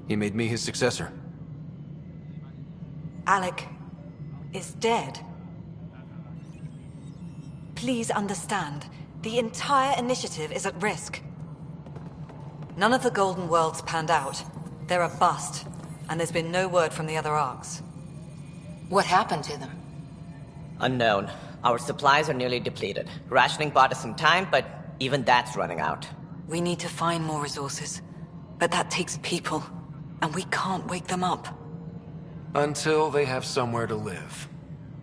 He made me his successor. Alec is dead. Please understand, the entire initiative is at risk. None of the Golden Worlds panned out. They're a bust, and there's been no word from the other arcs. What happened to them? Unknown. Our supplies are nearly depleted. Rationing bought us some time, but even that's running out. We need to find more resources, but that takes people, and we can't wake them up. Until they have somewhere to live.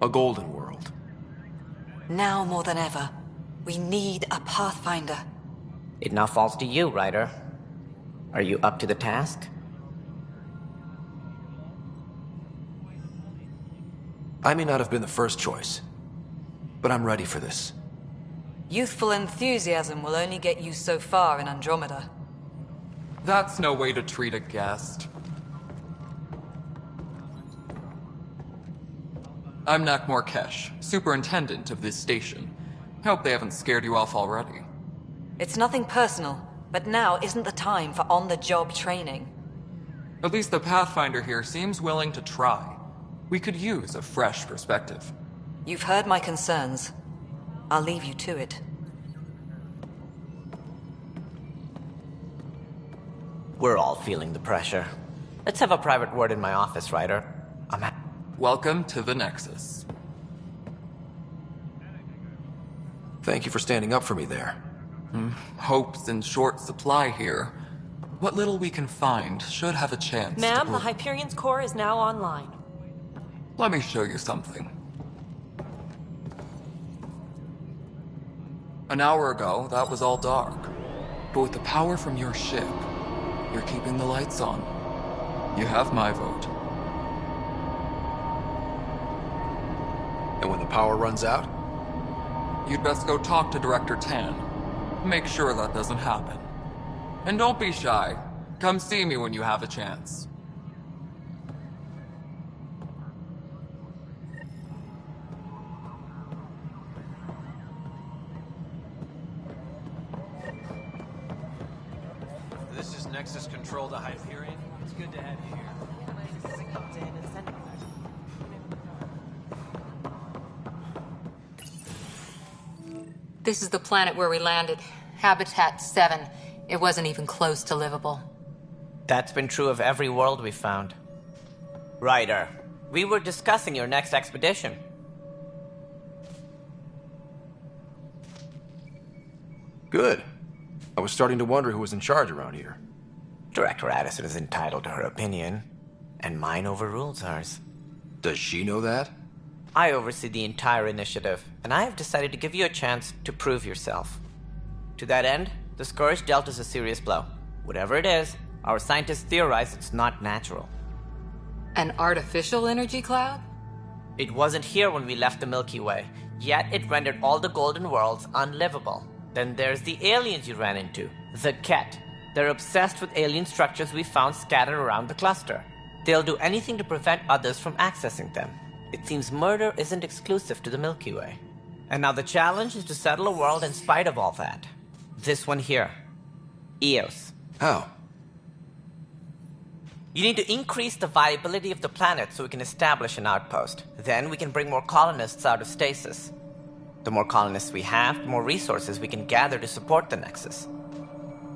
A Golden World. Now more than ever, we need a Pathfinder. It now falls to you, Ryder. Are you up to the task? I may not have been the first choice, but I'm ready for this. Youthful enthusiasm will only get you so far in Andromeda. That's no way to treat a guest. I'm Nak Morkesh, superintendent of this station. Hope they haven't scared you off already. It's nothing personal, but now isn't the time for on-the-job training. At least the Pathfinder here seems willing to try. We could use a fresh perspective. You've heard my concerns. I'll leave you to it. We're all feeling the pressure. Let's have a private word in my office, Ryder. Welcome to the Nexus. Thank you for standing up for me there. Hope's in short supply here. What little we can find should have a chance Ma'am, to... the Hyperion's core is now online. Let me show you something. An hour ago, that was all dark. But with the power from your ship, you're keeping the lights on. You have my vote. And when the power runs out? You'd best go talk to Director Tan. Make sure that doesn't happen. And don't be shy. Come see me when you have a chance. This is Nexus Control to Hyperion. It's good to have you here. This is the planet where we landed. Habitat 7. It wasn't even close to livable. That's been true of every world we've found. Ryder, we were discussing your next expedition. Good. I was starting to wonder who was in charge around here. Director Addison is entitled to her opinion, and mine overrules hers. Does she know that? I oversee the entire initiative, and I have decided to give you a chance to prove yourself. To that end, the Scourge dealt us a serious blow. Whatever it is, our scientists theorize it's not natural. An artificial energy cloud? It wasn't here when we left the Milky Way, yet it rendered all the Golden Worlds unlivable. Then there's the aliens you ran into, the Ket. They're obsessed with alien structures we found scattered around the cluster. They'll do anything to prevent others from accessing them. It seems murder isn't exclusive to the Milky Way. And now the challenge is to settle a world in spite of all that. This one here. Eos. How? You need to increase the viability of the planet so we can establish an outpost. Then we can bring more colonists out of stasis. The more colonists we have, the more resources we can gather to support the Nexus.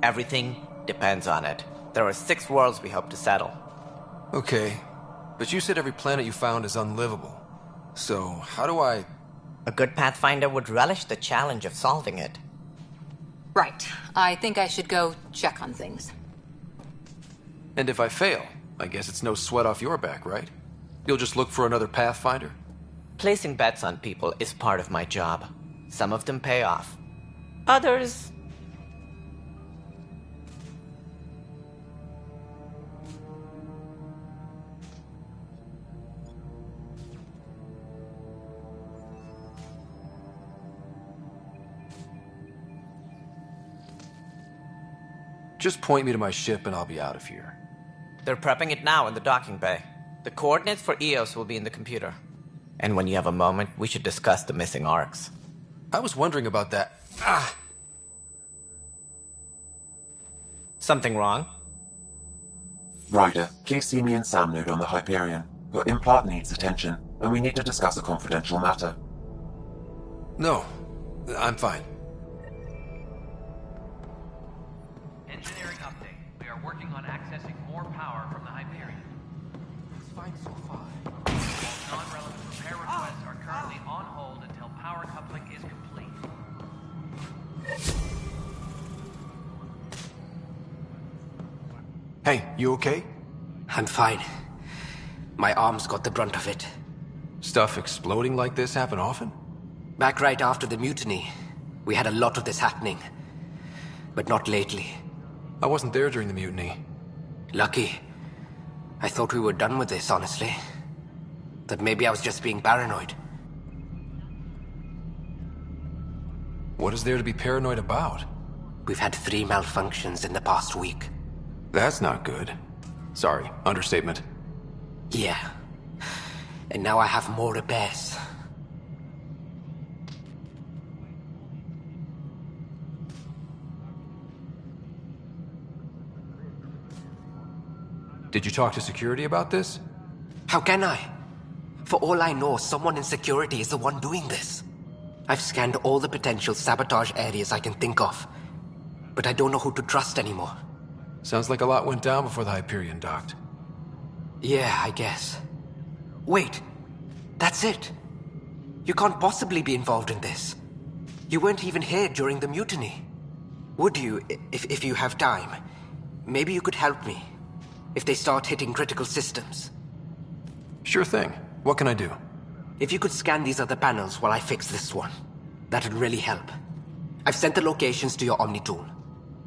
Everything depends on it. There are 6 worlds we hope to settle. Okay, but you said every planet you found is unlivable. So, how do I... A good Pathfinder would relish the challenge of solving it. Right. I think I should go check on things. And if I fail, I guess it's no sweat off your back, right? You'll just look for another Pathfinder? Placing bets on people is part of my job. Some of them pay off. Others... Just point me to my ship and I'll be out of here. They're prepping it now in the docking bay. The coordinates for Eos will be in the computer. And when you have a moment, we should discuss the missing arcs. I was wondering about that. Something wrong? Ryder, please see me and Sam Node on the Hyperion. Your implant needs attention, and we need to discuss a confidential matter. No, I'm fine. Engineering update. We are working on accessing more power from the Hyperion. It's fine so far. All non-relevant repair requests are currently on hold until power coupling is complete. Hey, you okay? I'm fine. My arms got the brunt of it. Stuff exploding like this happen often? Back right after the mutiny, we had a lot of this happening. But not lately. I wasn't there during the mutiny. Lucky. I thought we were done with this, honestly. That maybe I was just being paranoid. What is there to be paranoid about? We've had 3 malfunctions in the past week. That's not good. Sorry, understatement. Yeah. And now I have more repairs. Did you talk to security about this? How can I? For all I know, someone in security is the one doing this. I've scanned all the potential sabotage areas I can think of. But I don't know who to trust anymore. Sounds like a lot went down before the Hyperion docked. Yeah, I guess. Wait. That's it. You can't possibly be involved in this. You weren't even here during the mutiny. Would you, if you have time? Maybe you could help me. If they start hitting critical systems. Sure thing. What can I do? If you could scan these other panels while I fix this one, that'd really help. I've sent the locations to your Omni tool.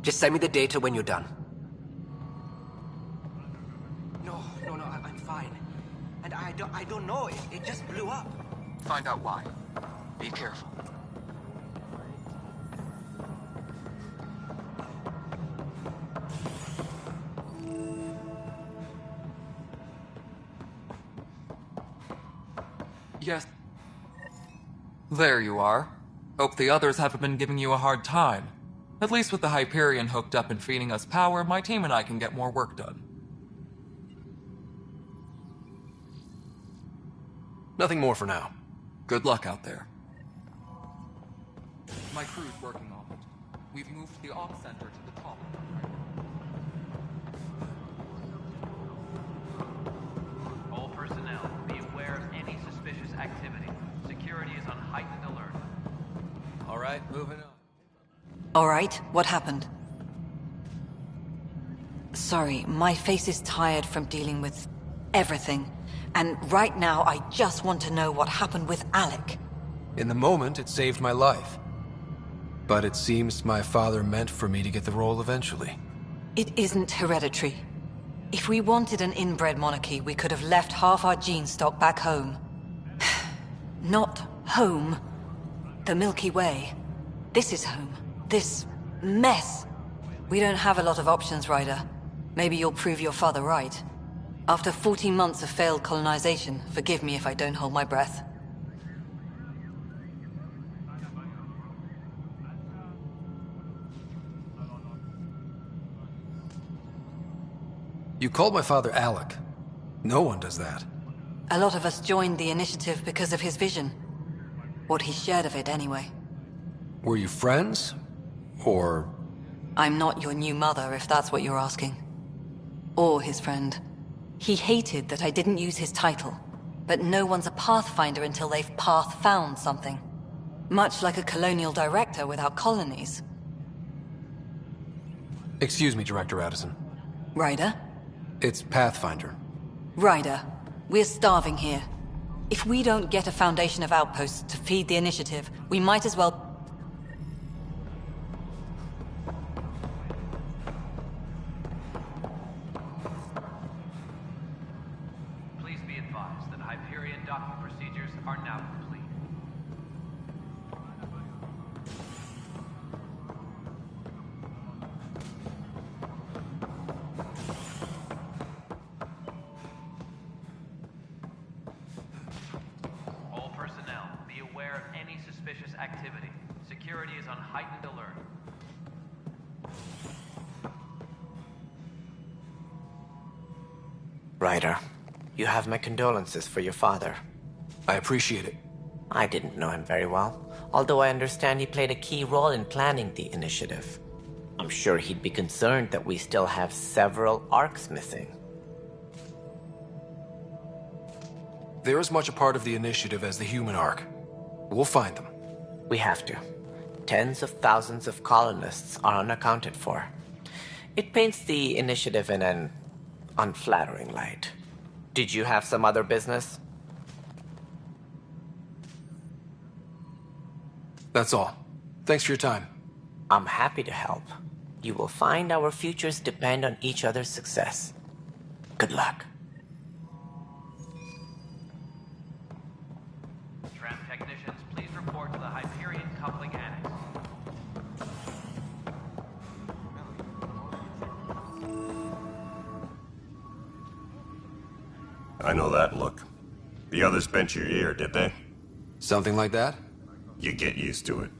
Just send me the data when you're done. No, I'm fine. And I don't know, it just blew up. Find out why. Be careful. Yes. There you are. Hope the others haven't been giving you a hard time. At least with the Hyperion hooked up and feeding us power, my team and I can get more work done. Nothing more for now. Good luck out there. My crew's working on it. We've moved the ops center to the top. All personnel, be aware of any suspicious activity. Security is on heightened alert. All right, moving on. All right, what happened? Sorry, my face is tired from dealing with everything. And right now, I just want to know what happened with Alec. In the moment, it saved my life. But it seems my father meant for me to get the role eventually. It isn't hereditary. If we wanted an inbred monarchy, we could have left half our gene stock back home. Not home. The Milky Way. This is home. This mess. We don't have a lot of options, Ryder. Maybe you'll prove your father right. After 14 months of failed colonization, forgive me if I don't hold my breath. You called my father Alec. No one does that. A lot of us joined the initiative because of his vision. What he shared of it, anyway. Were you friends? Or... I'm not your new mother, if that's what you're asking. Or his friend. He hated that I didn't use his title. But no one's a pathfinder until they've path-found something. Much like a colonial director without colonies. Excuse me, Director Addison. Ryder? It's Pathfinder. Ryder, we're starving here. If we don't get a foundation of outposts to feed the initiative, we might as well... Please be advised that Hyperion docking procedures are now complete. All personnel, be aware of any suspicious activity. Security is on heightened alert. Ryder, you have my condolences for your father. I appreciate it. I didn't know him very well, although I understand he played a key role in planning the initiative. I'm sure he'd be concerned that we still have several arcs missing. They're as much a part of the initiative as the human ark. We'll find them. We have to. Tens of thousands of colonists are unaccounted for. It paints the initiative in an unflattering light. Did you have some other business? That's all. Thanks for your time. I'm happy to help. You will find our futures depend on each other's success. Good luck. Tram technicians, please report to the Hyperion Coupling Annex. I know that look. The others bent your ear, did they? Something like that? You get used to it.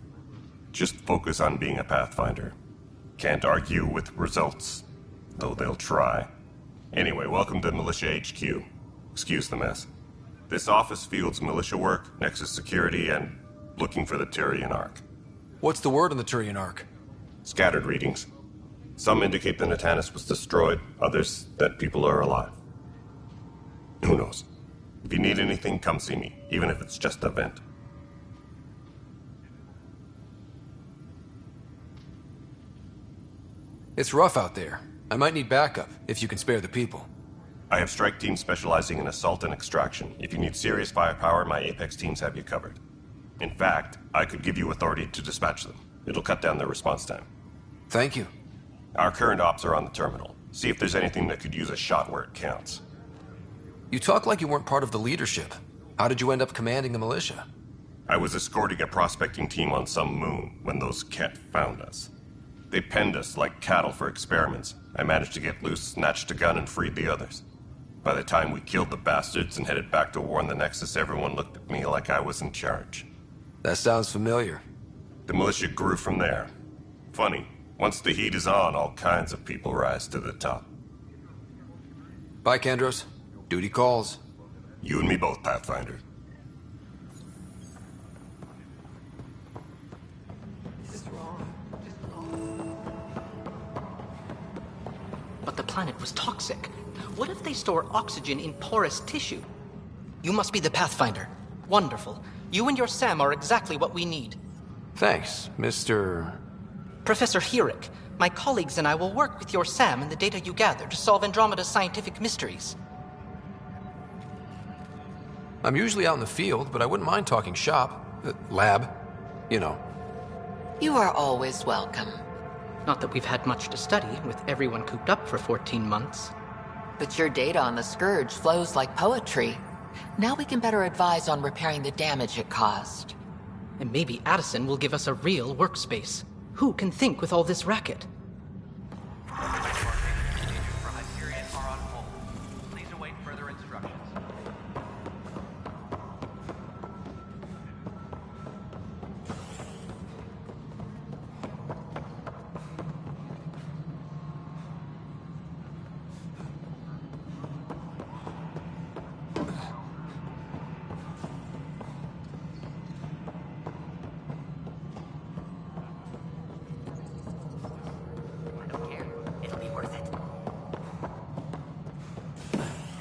Just focus on being a Pathfinder. Can't argue with results, though they'll try. Anyway, welcome to Militia HQ. Excuse the mess. This office fields militia work, Nexus security, and looking for the Tyrian Ark. What's the word on the Turian ark? Scattered readings. Some indicate the Natanus was destroyed, others that people are alive. Who knows? If you need anything, come see me, even if it's just a vent. It's rough out there. I might need backup, if you can spare the people. I have strike teams specializing in assault and extraction. If you need serious firepower, my Apex teams have you covered. In fact, I could give you authority to dispatch them. It'll cut down their response time. Thank you. Our current ops are on the terminal. See if there's anything that could use a shot where it counts. You talk like you weren't part of the leadership. How did you end up commanding the militia? I was escorting a prospecting team on some moon when those Ket found us. They penned us like cattle for experiments. I managed to get loose, snatched a gun, and freed the others. By the time we killed the bastards and headed back to warn the Nexus, everyone looked at me like I was in charge. That sounds familiar. The militia grew from there. Funny, once the heat is on, all kinds of people rise to the top. Bye, Kendros. Duty calls. You and me both, Pathfinder. But the planet was toxic. What if they store oxygen in porous tissue? You must be the Pathfinder. Wonderful. You and your Sam are exactly what we need. Thanks, Mr. Professor Herrick, my colleagues and I will work with your Sam and the data you gather to solve Andromeda's scientific mysteries. I'm usually out in the field, but I wouldn't mind talking shop. Lab. You know. You are always welcome. Not that we've had much to study, with everyone cooped up for 14 months. But your data on the Scourge flows like poetry. Now we can better advise on repairing the damage it caused. And maybe Addison will give us a real workspace. Who can think with all this racket? Procedures for Hyperion are on hold. Please await further instructions.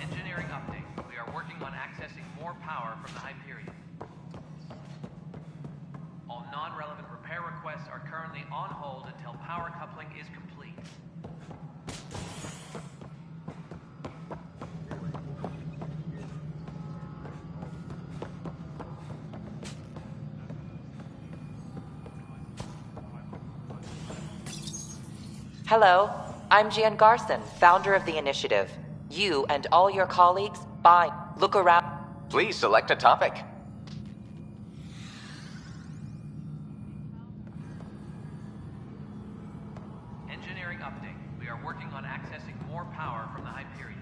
Engineering update. We are working on accessing more power from the Hyperion. All non-relevant repair requests are currently on hold until power coupling is complete. Hello, I'm Gian Garson, founder of the initiative. You and all your colleagues, look around. Please select a topic. Engineering update. We are working on accessing more power from the Hyperion.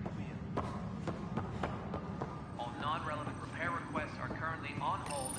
All non-relevant repair requests are currently on hold.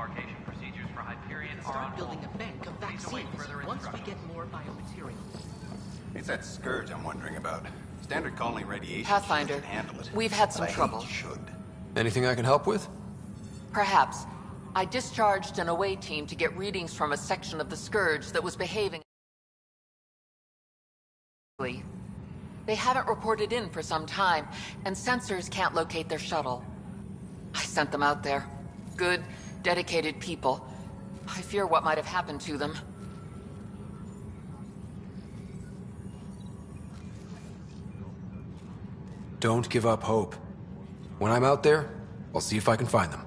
Embarkation procedures for Hyperion are Start on building hold. a bank of Please await vaccines further once we instructions. get more biomaterial. It's that scourge I'm wondering about. Standard colony radiation Pathfinder, shields can handle it. we've had some but I trouble. hate should. Anything I can help with? Perhaps. I discharged an away team to get readings from a section of the Scourge that was behaving. They haven't reported in for some time, and sensors can't locate their shuttle. I sent them out there. Good, dedicated people. I fear what might have happened to them. Don't give up hope. When I'm out there, I'll see if I can find them.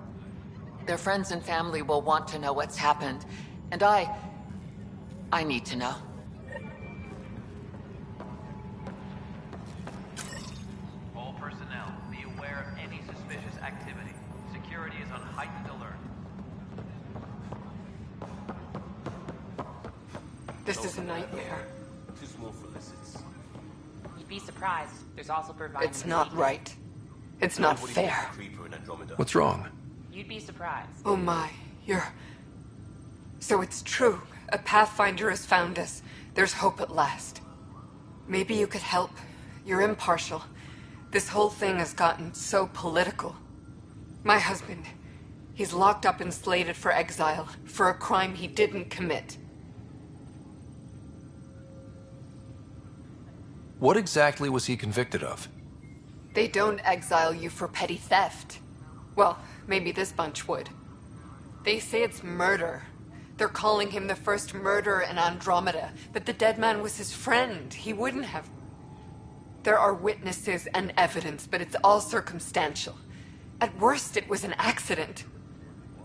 Their friends and family will want to know what's happened, and I need to know. All personnel, be aware of any suspicious activity. Security is on heightened alert. This is a nightmare. Too small for lizards. You'd be surprised. There's also provided. It's not right. It's not fair. What's wrong? You'd be surprised. Oh my, you're... So it's true. A Pathfinder has found us. There's hope at last. Maybe you could help. You're impartial. This whole thing has gotten so political. My husband, he's locked up and slated for exile for a crime he didn't commit. What exactly was he convicted of? They don't exile you for petty theft. Well, maybe this bunch would. They say it's murder. They're calling him the first murderer in Andromeda, but the dead man was his friend. He wouldn't have... There are witnesses and evidence, but it's all circumstantial. At worst, it was an accident.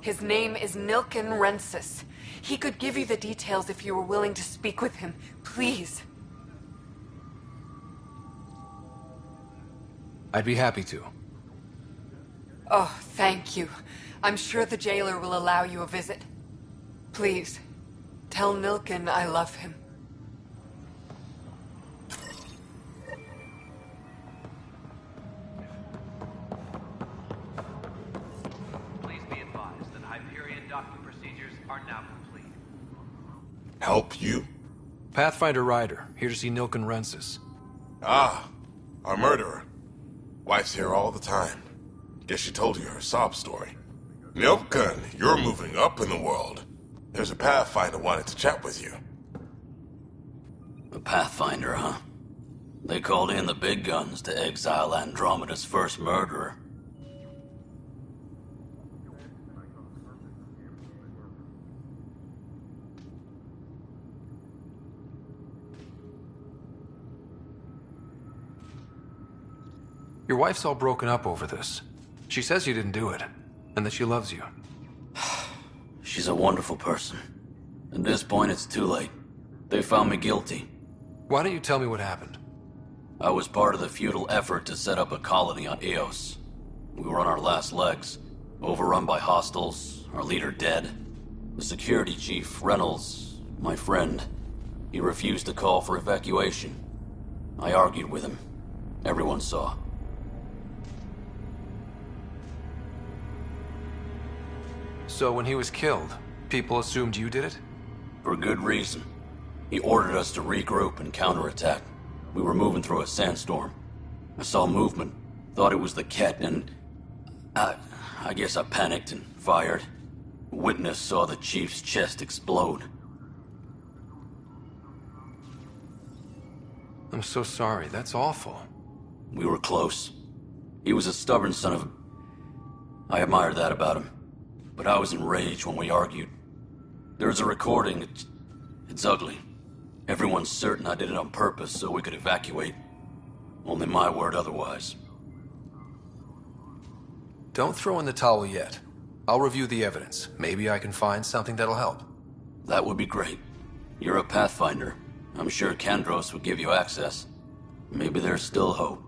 His name is Nilken Rensis. He could give you the details if you were willing to speak with him. Please. I'd be happy to. Oh, thank you. I'm sure the jailer will allow you a visit. Please, tell Nilken I love him. Please be advised that Hyperion docking procedures are now complete. Help you? Pathfinder Ryder, here to see Nilken Rensis. Ah, our murderer. Wife's here all the time. Guess she told you her sob story. Nilken, you're moving up in the world. There's a Pathfinder wanted to chat with you. A Pathfinder, huh? They called in the big guns to exile Andromeda's first murderer. Your wife's all broken up over this. She says you didn't do it, and that she loves you. She's a wonderful person. At this point, it's too late. They found me guilty. Why don't you tell me what happened? I was part of the futile effort to set up a colony on Eos. We were on our last legs, overrun by hostiles, our leader dead. The security chief, Reynolds, my friend, he refused to call for evacuation. I argued with him. Everyone saw. So when he was killed, people assumed you did it? For good reason. He ordered us to regroup and counterattack. We were moving through a sandstorm. I saw movement, thought it was the Ket, and... I guess I panicked and fired. Witness saw the chief's chest explode. I'm so sorry, that's awful. We were close. He was a stubborn son of a... I admired that about him. But I was enraged when we argued. There's a recording. It's ugly. Everyone's certain I did it on purpose so we could evacuate. Only my word otherwise. Don't throw in the towel yet. I'll review the evidence. Maybe I can find something that'll help. That would be great. You're a Pathfinder. I'm sure Kandros would give you access. Maybe there's still hope.